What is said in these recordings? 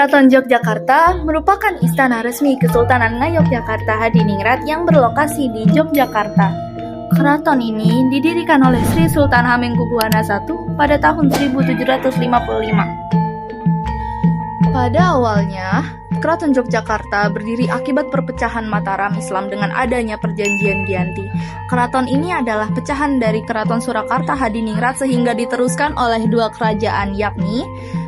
Keraton Yogyakarta merupakan istana resmi Kesultanan Ngayogyakarta Hadiningrat yang berlokasi di Yogyakarta. Keraton ini didirikan oleh Sri Sultan Hamengkubuwana I pada tahun 1755. Pada awalnya, Keraton Yogyakarta berdiri akibat perpecahan Mataram Islam dengan adanya Perjanjian Giyanti. Keraton ini adalah pecahan dari Keraton Surakarta Hadiningrat sehingga diteruskan oleh dua kerajaan, yakni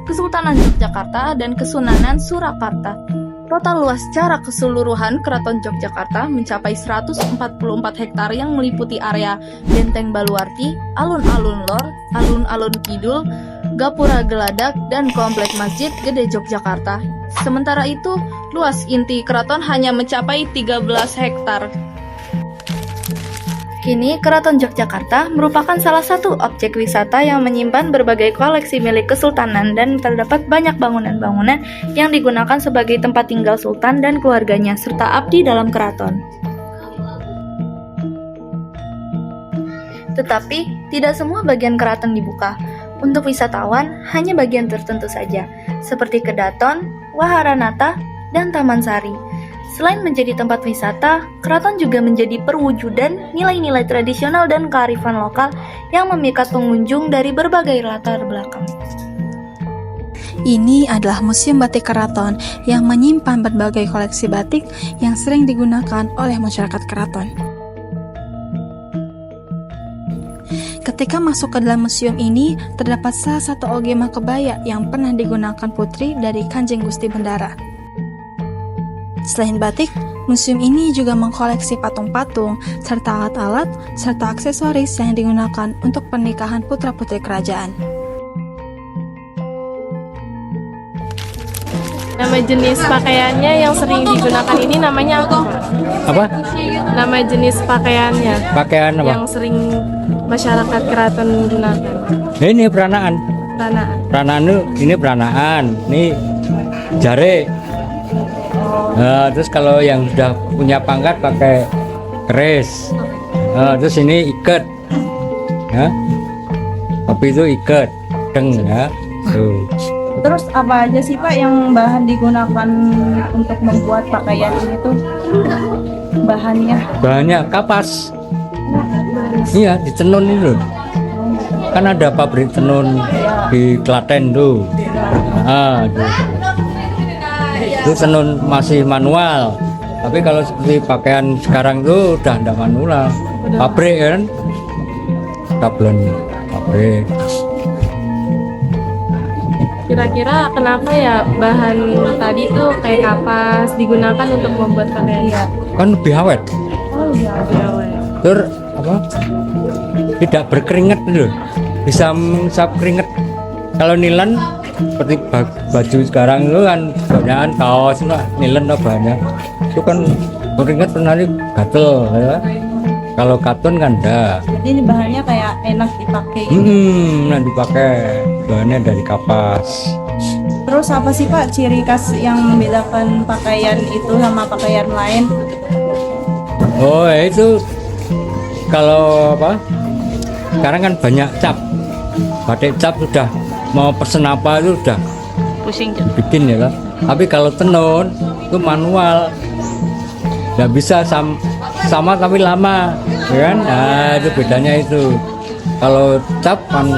Kesultanan Yogyakarta dan Kesunanan Surakarta. Total luas secara keseluruhan Keraton Yogyakarta mencapai 144 hektar yang meliputi area Benteng Baluarti, Alun-alun Lor, Alun-alun Kidul, Gapura Geladak, dan Komplek Masjid Gede Yogyakarta. Sementara itu, luas inti keraton hanya mencapai 13 hektar. Kini, Keraton Yogyakarta merupakan salah satu objek wisata yang menyimpan berbagai koleksi milik Kesultanan dan terdapat banyak bangunan-bangunan yang digunakan sebagai tempat tinggal Sultan dan keluarganya, serta abdi dalam keraton. Tetapi, tidak semua bagian keraton dibuka. Untuk wisatawan, hanya bagian tertentu saja, seperti Kedaton, Waharanata, dan Taman Sari. Selain menjadi tempat wisata, keraton juga menjadi perwujudan nilai-nilai tradisional dan kearifan lokal yang memikat pengunjung dari berbagai latar belakang. Ini adalah Museum Batik Keraton yang menyimpan berbagai koleksi batik yang sering digunakan oleh masyarakat keraton. Ketika masuk ke dalam museum ini, terdapat salah satu ogema kebaya yang pernah digunakan putri dari Kanjeng Gusti Bendara. Selain batik, museum ini juga mengkoleksi patung-patung, serta alat-alat, serta aksesoris yang digunakan untuk pernikahan putra-putri kerajaan. Nama jenis pakaiannya yang sering digunakan ini namanya apa, Pak? Apa? Nama jenis pakaiannya Pakaian apa? yang sering masyarakat keraton gunakan. Ini peranaan. Ranaan. Peranaan ini peranaan. Ini jare. Terus kalau yang sudah punya pangkat pakai keris. Terus ini ikat. Ya. Tapi itu ikat. Deng ya. Tuh. Terus apa aja sih Pak yang bahan digunakan untuk membuat pakaian ini tuh? Bahannya Kapas. Iya, di tenun itu. Kan ada pabrik tenun di Klaten tuh. Itu tenun masih manual. Tapi kalau seperti pakaian sekarang tuh udah enggak manual. Pabrik kan. Sablon pabrik. Kira-kira kenapa ya bahan tadi tuh kayak kapas digunakan untuk membuat pakaian? Kan lebih awet. Oh iya, Terus apa? Tidak berkeringat loh. Bisa menghisap keringat. Kalau nilen seperti baju sekarang itu kan banyak kaos lah, nilen lah banyak. Itu kan keringat nanti gatel ya. Kalau katun kan enggak. jadi ini bahannya kayak enak dipakai. Nah dipakai bahannya dari kapas. Terus apa sih Pak ciri khas yang membedakan pakaian itu sama pakaian lain? Oh itu kalau apa? Sekarang kan banyak cap. Batik cap sudah mau pesen apa itu sudah pusing bikin ya kan. Tapi kalau tenun itu manual. Nggak bisa sama tapi lama, ya kan? Nah itu bedanya itu. Kalau cap kan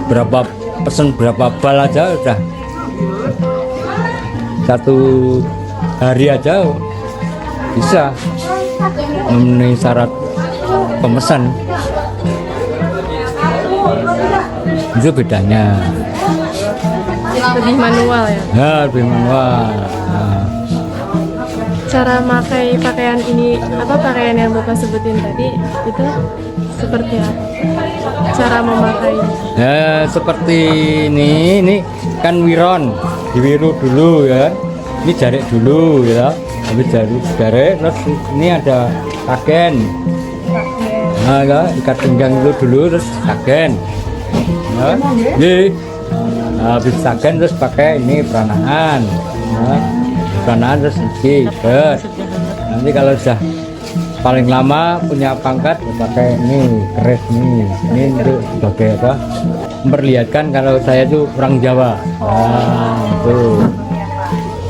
berapa pesen berapa bal aja udah satu hari aja bisa memenuhi syarat pemesan. Itu bedanya. lebih manual ya. Ya lebih manual. Nah. Cara memakai pakaian ini, apa pakaian yang Bapak sebutin tadi itu seperti apa? Cara memakai. Ya seperti ini kan wiron, diwiru dulu ya. Ini jarik dulu ya. Habis jarik terus ini ada tagen. Nah ya, ikat pinggang itu dulu terus tagen. Ya. Nah, habis tagen terus pakai ini peranaan. Ya. Peranaan terus ikat. Nanti kalau sudah paling lama punya pangkat pakai ini keris nih. Ini untuk sebagai apa? memperlihatkan kalau saya itu orang Jawa. Nah, itu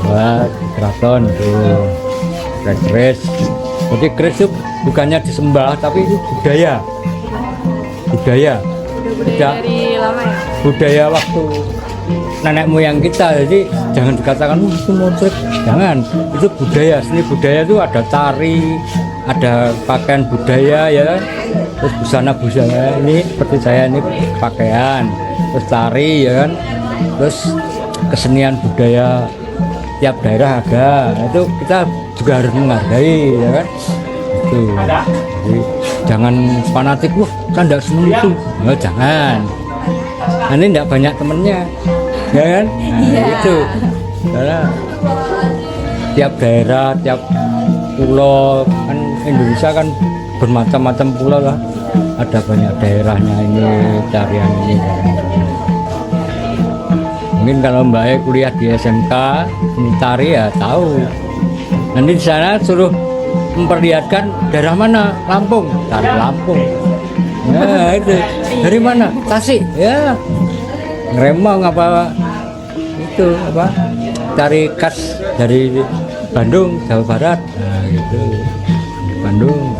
buat keraton tuh keris. Jadi keris itu bukannya disembah tapi itu budaya. Budaya Tidak dari lama ya. budaya waktu nenek moyang kita, jadi jangan dikatakan itu musrik, jangan, itu budaya, seni budaya itu ada tari, ada pakaian budaya ya, terus busana ini seperti saya ini pakaian, terus tari ya kan, terus kesenian budaya tiap daerah ada. Nah, itu kita juga harus menghargai ya kan, itu jadi jangan fanatik, wah kan tidak seneng itu, nah, jangan, ini tidak banyak temennya ya kan. Nah, itu karena tiap daerah, tiap pulau kan, Indonesia kan bermacam-macam pulau lah, ada banyak daerahnya ini, tarian ini. Mungkin kalau Mbak E kuliah di SMK ini tari ya tahu, nanti di sana suruh memperlihatkan daerah mana, Lampung, tari Lampung. Nah itu dari mana, Tasik ya, Ngeremong apa itu apa, tari khas dari Bandung, Jawa Barat. Nah gitu, Bandung.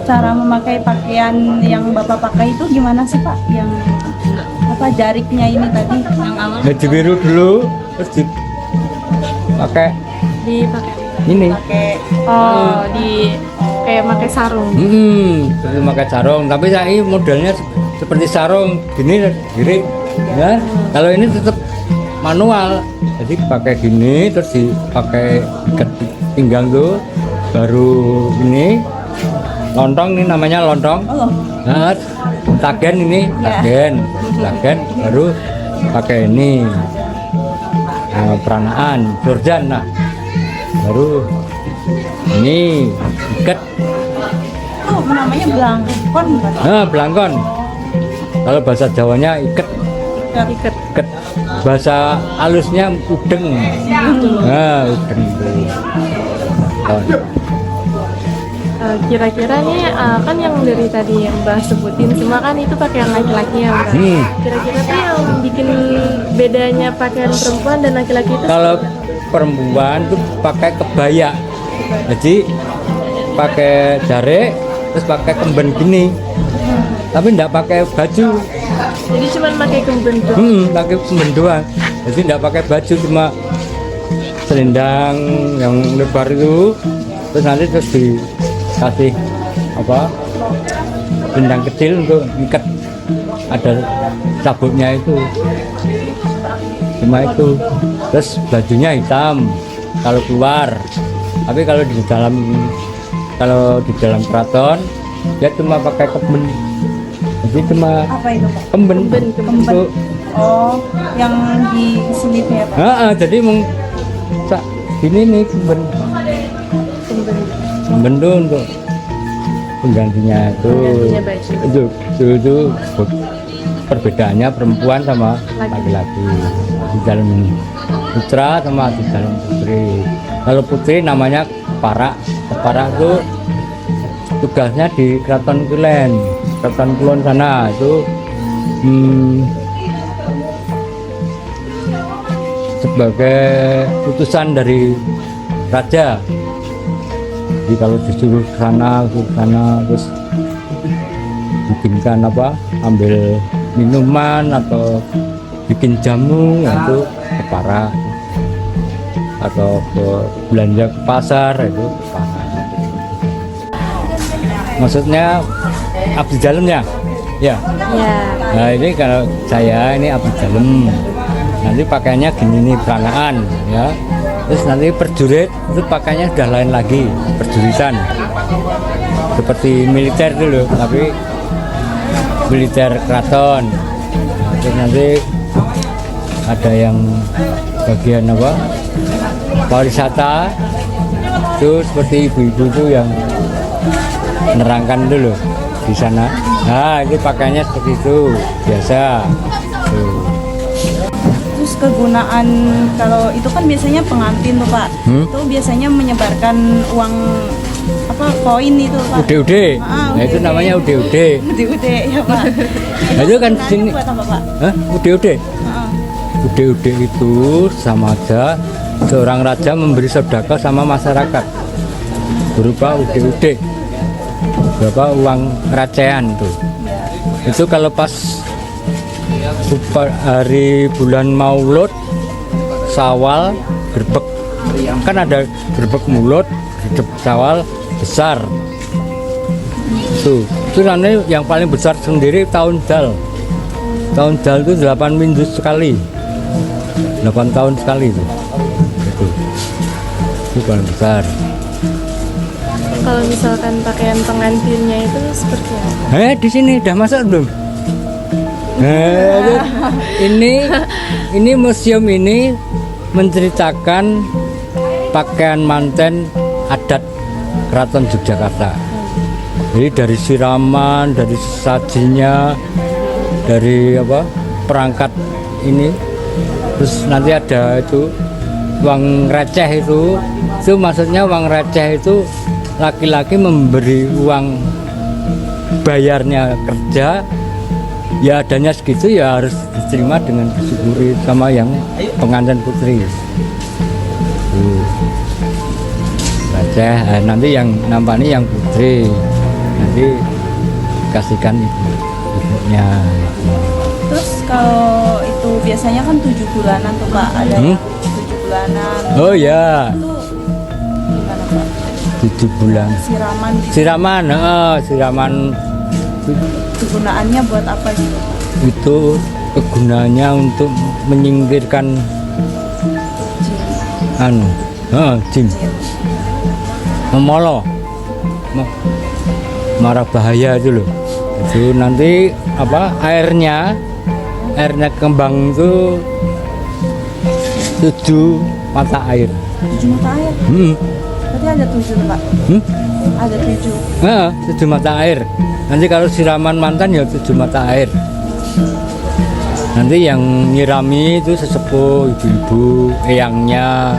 Cara memakai pakaian yang Bapak pakai itu gimana sih Pak? Yang apa, jariknya ini tadi yang awal? Gaji biru dulu, terus dipakai Dipakai. ini. Oh, di kayak pakai sarung. Terus pakai sarung, tapi saya ini modelnya seperti sarung gini, gini. Ya, kalau ini tetap manual, jadi pakai gini, terus dipakai ikat pinggang tuh, baru ini lontong, ini namanya lontong. Nah, tagen ini, tagen, baru pakai ini peranaan, surjan, nah, baru ini ikat. Oh, namanya belangkon kan? Nah, belangkon. Kalau bahasa Jawanya ikat. Ikat. Bahasa halusnya udeng. Nah, udeng. Kira-kira nih kan yang dari tadi yang Mbah sebutin semua kan itu pakaian laki-laki ya Mbak. Kira-kira tuh yang bikin bedanya pakaian perempuan dan laki-laki itu? Kalau perempuan tuh pakai kebaya, jadi pakai jare, terus pakai kemben gini, tapi enggak pakai baju. Jadi cuma pakai kemben doang. Pakai kemben doang, jadi enggak pakai baju, cuma selendang yang lebar itu, terus nanti terus dikasih apa, selendang kecil untuk ikat, ada sabuknya itu, cuma itu. Terus bajunya hitam kalau keluar, tapi kalau di dalam keraton dia cuma pakai kemben, jadi cuma Apa itu Pak? kemben. Kemben. Oh, yang di selipnya Pak. Jadi ini nih kemben tuh untuk penggantinya itu. Penggantinya baju. Itu perbedaannya perempuan sama laki-laki di dalam putra sama di dalam putri. Kalau putri namanya kepara. Kepara itu tugasnya di Keraton Kulon, Keraton Kulon sana itu sebagai utusan dari raja. Jadi kalau disuruh ke sana terus bikinkan apa, ambil minuman atau bikin jamu, itu kepara. Atau ke belanja ke pasar, itu kepara. Maksudnya abdi dalamnya ya. Nah ini kalau saya ini abdi dalam, nanti pakainya gini nih, peranaan ya. Terus nanti perjurit itu pakainya sudah lain lagi, perjuritan seperti militer dulu, tapi militer keraton. Terus nanti ada yang bagian apa, pariwisata, itu seperti ibu-ibu itu yang menerangkan dulu di sana. Nah ini pakainya seperti itu biasa tuh. Terus kegunaan, kalau itu kan biasanya pengantin tuh Pak, itu biasanya menyebarkan uang apa apa koin itu Pak. Ude-ude. Ah, Nah, itu ude-ude. namanya ude-ude. Ude-ude ya Pak. Nah, itu kan di Gunanya sini. buat apa Pak? Hah? Ude-ude. Heeh. Ude-ude itu sama aja seorang raja memberi sedekah sama masyarakat berupa ude-ude, berupa uang recehan tuh. Itu kalau pas hari bulan Maulud, Syawal, Grebek, kan ada Grebek Maulud, Grebek Syawal besar. Itu nanti yang paling besar sendiri tahun Dal. Tahun Dal itu 8 minggu sekali. 8 tahun sekali itu. Itu paling besar. Kalau misalkan pakaian pengantinnya itu seperti apa? Di sini udah masak belum? Ini museum ini menceritakan pakaian manten adat Keraton Yogyakarta. Jadi dari siraman, dari sajinya, dari apa perangkat ini, terus nanti ada itu uang receh itu maksudnya uang receh itu laki-laki memberi uang bayarnya kerja, ya adanya segitu ya harus diterima dengan disyukuri sama yang pengantin putri. Receh, nanti yang nampani yang putri, nanti kasihkan ibunya. Terus kalau itu biasanya kan 7 bulanan tuh Pak, ada yang 7 bulanan. Oh ya, Itu gimana Pak? 7 bulan. Siraman gitu. Siraman Kegunaannya buat apa gitu? itu kegunaannya untuk menyingkirkan jin, memolo, marah bahaya itu loh. Itu nanti apa airnya kembang itu 7 mata air. 7 mata air. Berarti ada 7 tuh, Pak. Ada 7. 7 mata air. Nanti kalau siraman mantan ya 7 mata air. Nanti yang nyirami itu sesepuh, ibu-ibu, eyangnya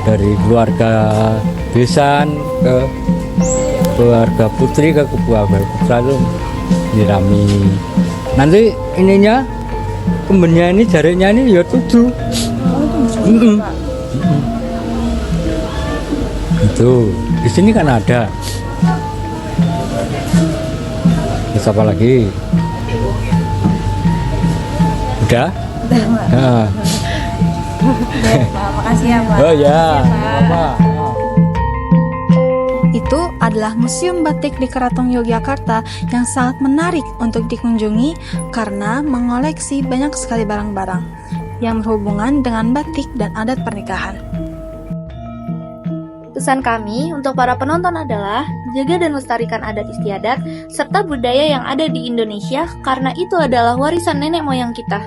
dari keluarga besan ke keluarga putri ke keluarga putra itu nyirami. Nanti ininya kembennya ini jariknya ini ya 7. Oh, 7 Pak. Itu di sini kan ada. Terus apa lagi? Udah? Udah, Pak. Nah. Pak, makasih ya, Pak. Oh ya. Apa? Itu adalah Museum Batik di Keraton Yogyakarta yang sangat menarik untuk dikunjungi karena mengoleksi banyak sekali barang-barang yang berhubungan dengan batik dan adat pernikahan. Pesan kami untuk para penonton adalah jaga dan lestarikan adat istiadat serta budaya yang ada di Indonesia karena itu adalah warisan nenek moyang kita.